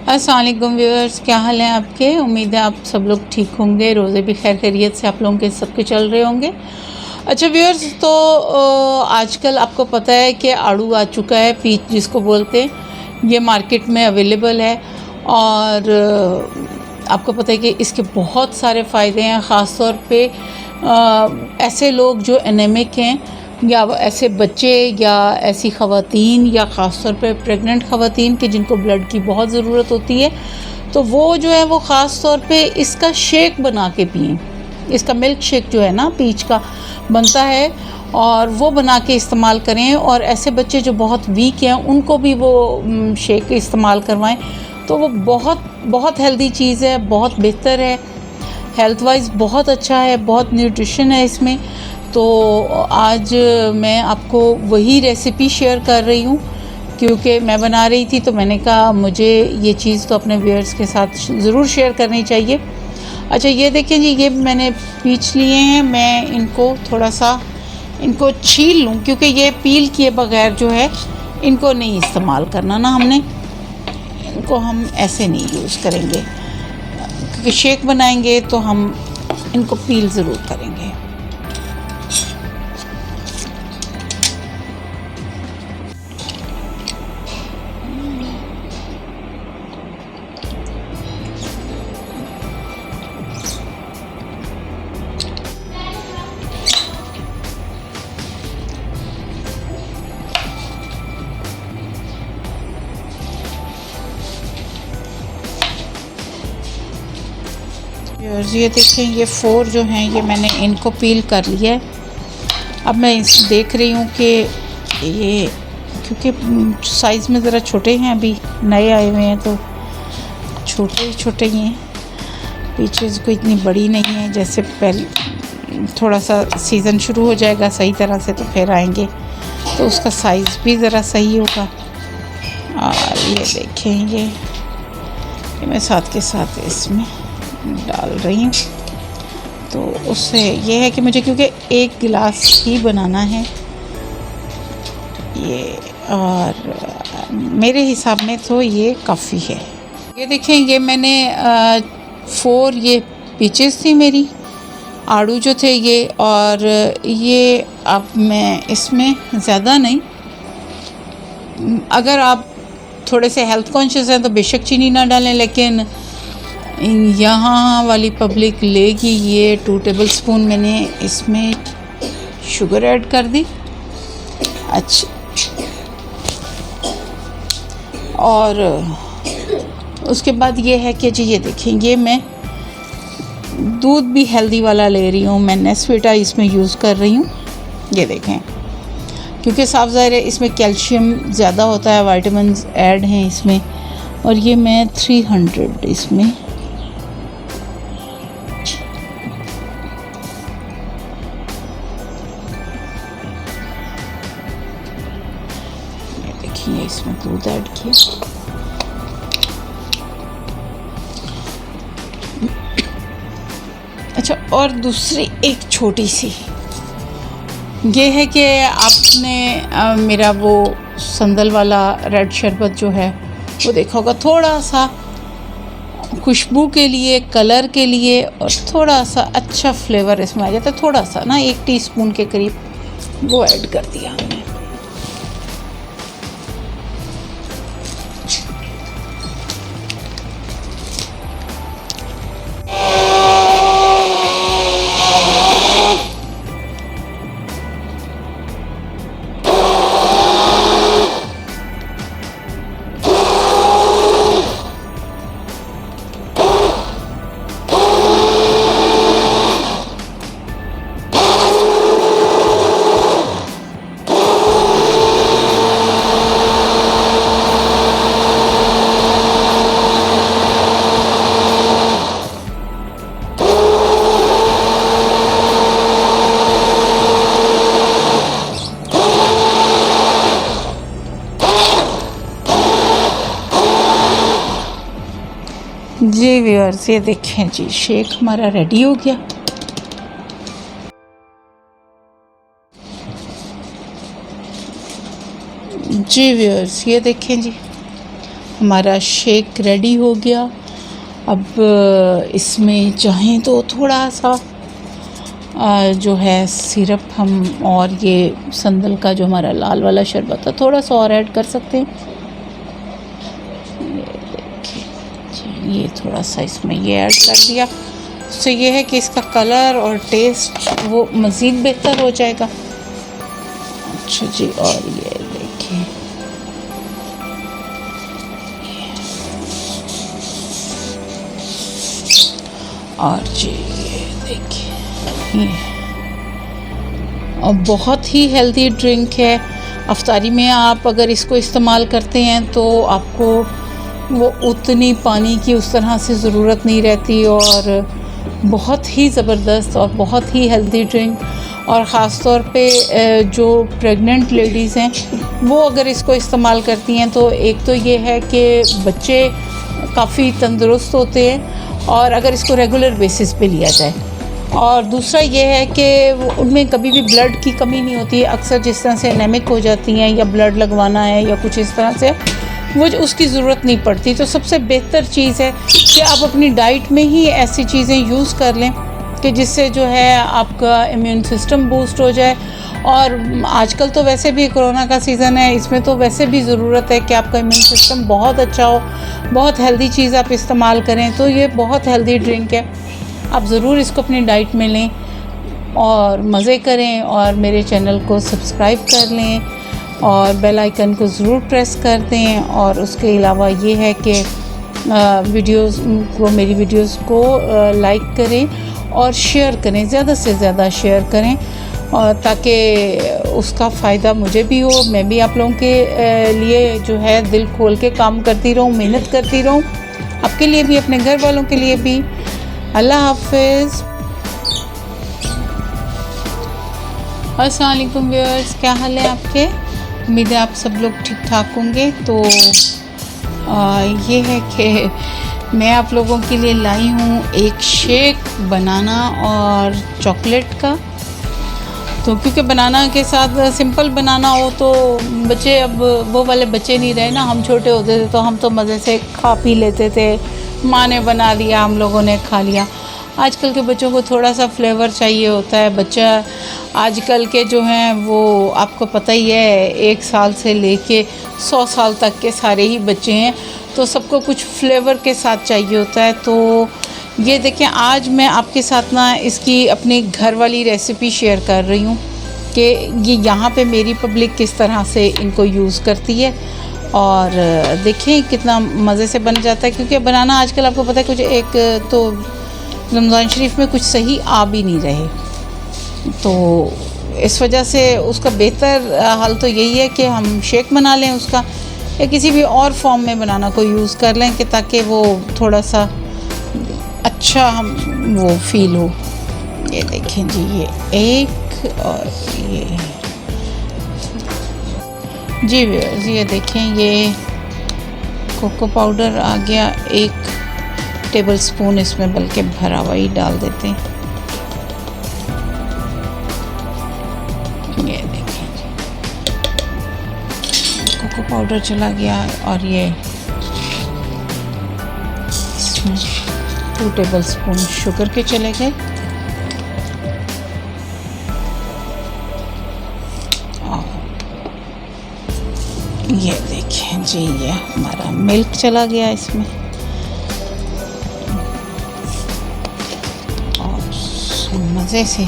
अस्सलाम वालेकुम व्यूअर्स, क्या हाल है आपके। उम्मीद है आप सब लोग ठीक होंगे, रोज़े भी खैर खैरियत से आप लोगों के सबके चल रहे होंगे। अच्छा व्यूअर्स, तो आजकल आपको पता है कि आड़ू आ चुका है, पीच जिसको बोलते हैं, ये मार्केट में अवेलेबल है। और आपको पता है कि इसके बहुत सारे फ़ायदे हैं, ख़ास तौर पे ऐसे लोग जो एनेमिक हैं, या ऐसे बच्चे या ऐसी ख़वातीन, या ख़ास तौर पे प्रेग्नेंट ख़वातीन कि जिनको ब्लड की बहुत ज़रूरत होती है, तो वो जो है वो ख़ास तौर पे इसका शेक बना के पिएँ। इसका मिल्क शेक जो है ना, पीच का बनता है, और वो बना के इस्तेमाल करें। और ऐसे बच्चे जो बहुत वीक हैं उनको भी वो शेक इस्तेमाल करवाएं, तो वो बहुत बहुत हेल्दी चीज़ है, बहुत बेहतर है, हेल्थ वाइज बहुत अच्छा है, बहुत न्यूट्रिशन है इसमें। तो आज मैं आपको वही रेसिपी शेयर कर रही हूँ, क्योंकि मैं बना रही थी तो मैंने कहा मुझे ये चीज़ तो अपने व्यूअर्स के साथ ज़रूर शेयर करनी चाहिए। अच्छा ये देखें जी, ये मैंने पीच लिए हैं। मैं इनको थोड़ा सा इनको छील लूँ, क्योंकि ये पील किए बगैर जो है इनको नहीं इस्तेमाल करना ना हमने, इनको हम ऐसे नहीं यूज़ करेंगे, क्योंकि शेक बनाएंगे तो हम इनको पील ज़रूर करेंगे। ये देखें, ये 4 जो हैं ये मैंने इनको पील कर लिया है। अब मैं देख रही हूँ कि ये, क्योंकि साइज़ में ज़रा छोटे हैं, अभी नए आए हुए हैं तो छोटे ही छोटे ही हैं। पीछे कोई इतनी बड़ी नहीं है, जैसे पहले थोड़ा सा सीज़न शुरू हो जाएगा सही तरह से तो फिर आएंगे, तो उसका साइज़ भी ज़रा सही होगा। और ये देखें, ये मैं साथ के साथ इसमें डाल रही हूँ। तो उससे ये है कि मुझे, क्योंकि एक गिलास ही बनाना है ये, और मेरे हिसाब में तो ये काफ़ी है। ये देखें, ये मैंने 4 ये पीचेस थी मेरी, आड़ू जो थे ये, और ये अब मैं इसमें ज़्यादा नहीं, अगर आप थोड़े से हेल्थ कॉन्शियस हैं तो बेशक चीनी ना डालें, लेकिन यहाँ वाली पब्लिक लेगी। ये 2 टेबलस्पून मैंने इसमें शुगर ऐड कर दी। अच्छा, और उसके बाद ये है कि जी ये देखें, ये मैं दूध भी हेल्दी वाला ले रही हूँ, मैं नेस्विटा इसमें यूज़ कर रही हूँ। ये देखें, क्योंकि साफ ज़ाहिर है इसमें कैल्शियम ज़्यादा होता है, विटामिन ऐड हैं इसमें। और ये मैं 300 इसमें देखिए इसमें दूध ऐड किया। अच्छा, और दूसरी एक छोटी सी ये है कि आपने मेरा वो संदल वाला रेड शरबत जो है वो देखा होगा, थोड़ा सा खुशबू के लिए, कलर के लिए, और थोड़ा सा अच्छा फ्लेवर इसमें आ जाता है, थोड़ा सा ना 1 टीस्पून के करीब वो ऐड कर दिया हमने। जी व्यूअर्स, ये देखें जी, शेक हमारा रेडी हो गया। जी व्यूअर्स, ये देखें जी, हमारा शेक रेडी हो गया। अब इसमें चाहें तो थोड़ा सा जो है सिरप हम और ये संदल का जो हमारा लाल वाला शरबत है थोड़ा सा और ऐड कर सकते हैं। ये थोड़ा सा इसमें ये ऐड कर दिया, तो ये है कि इसका कलर और टेस्ट वो मज़ीद बेहतर हो जाएगा। अच्छा जी, और ये देखिए और जी ये देखिए ये और बहुत ही हेल्दी ड्रिंक है। अफ्तारी में आप अगर इसको इस्तेमाल करते हैं तो आपको वो उतनी पानी की उस तरह से ज़रूरत नहीं रहती, और बहुत ही ज़बरदस्त और बहुत ही हेल्दी ड्रिंक। और ख़ास तौर पे जो प्रेग्नेंट लेडीज़ हैं वो अगर इसको इस्तेमाल करती हैं तो एक तो ये है कि बच्चे काफ़ी तंदुरुस्त होते हैं, और अगर इसको रेगुलर बेसिस पे लिया जाए, और दूसरा ये है कि उनमें कभी भी ब्लड की कमी नहीं होती है। अक्सर जिस तरह से एनेमिक हो जाती हैं या ब्लड लगवाना है या कुछ इस तरह से, वो उसकी ज़रूरत नहीं पड़ती। तो सबसे बेहतर चीज़ है कि आप अपनी डाइट में ही ऐसी चीज़ें यूज़ कर लें कि जिससे जो है आपका इम्यून सिस्टम बूस्ट हो जाए। और आजकल तो वैसे भी कोरोना का सीज़न है, इसमें तो वैसे भी ज़रूरत है कि आपका इम्यून सिस्टम बहुत अच्छा हो, बहुत हेल्दी चीज़ आप इस्तेमाल करें। तो ये बहुत हेल्दी ड्रिंक है, आप ज़रूर इसको अपनी डाइट में लें और मज़े करें, और मेरे चैनल को सब्सक्राइब कर लें और बेल आइकन को ज़रूर प्रेस कर दें। और उसके अलावा ये है कि मेरी वीडियोस को लाइक करें और शेयर करें, ज़्यादा से ज़्यादा शेयर करें, और ताकि उसका फ़ायदा मुझे भी हो, मैं भी आप लोगों के लिए जो है दिल खोल के काम करती रहूँ, मेहनत करती रहूँ, आपके लिए भी, अपने घर वालों के लिए भी। अल्लाह हाफ़िज़। अस्सलाम वालेकुम व्यूअर्स, क्या हाल है आपके? उम्मीद है आप सब लोग ठीक ठाक होंगे। तो ये है कि मैं आप लोगों के लिए लाई हूँ एक शेक बनाना और चॉकलेट का। तो क्योंकि बनाना के साथ सिंपल बनाना हो तो बच्चे, अब वो वाले बच्चे नहीं रहे ना। हम छोटे होते थे तो हम तो मज़े से खा पी लेते थे, माँ ने बना दिया, हम लोगों ने खा लिया। आजकल के बच्चों को थोड़ा सा फ्लेवर चाहिए होता है। बच्चा आजकल के जो हैं वो आपको पता ही है, 1 साल से लेके 100 साल तक के सारे ही बच्चे हैं, तो सबको कुछ फ्लेवर के साथ चाहिए होता है। तो ये देखें, आज मैं आपके साथ ना इसकी अपनी घर वाली रेसिपी शेयर कर रही हूँ कि ये यहाँ पे मेरी पब्लिक किस तरह से इनको यूज़ करती है, और देखें कितना मज़े से बन जाता है। क्योंकि बनाना आजकल आपको पता है कुछ, एक तो रमज़ान शरीफ में कुछ सही आ भी नहीं रहे, तो इस वजह से उसका बेहतर हल तो यही है कि हम शेक बना लें उसका, या किसी भी और फॉर्म में बनाना को यूज़ कर लें कि ताकि वो थोड़ा सा अच्छा हम वो फील हो। ये देखें जी, ये एक, और ये जी व्यूअर्स, ये देखें, ये कोको पाउडर आ गया 1 टेबल स्पून, इसमें बल्कि भरा हुआ ही डाल देते हैं। ये देखें जी, कोको पाउडर चला गया, और ये इसमें 2 टेबल स्पून शुगर के चले गए, और ये देखें जी, ये हमारा मिल्क चला गया इसमें, और मज़े से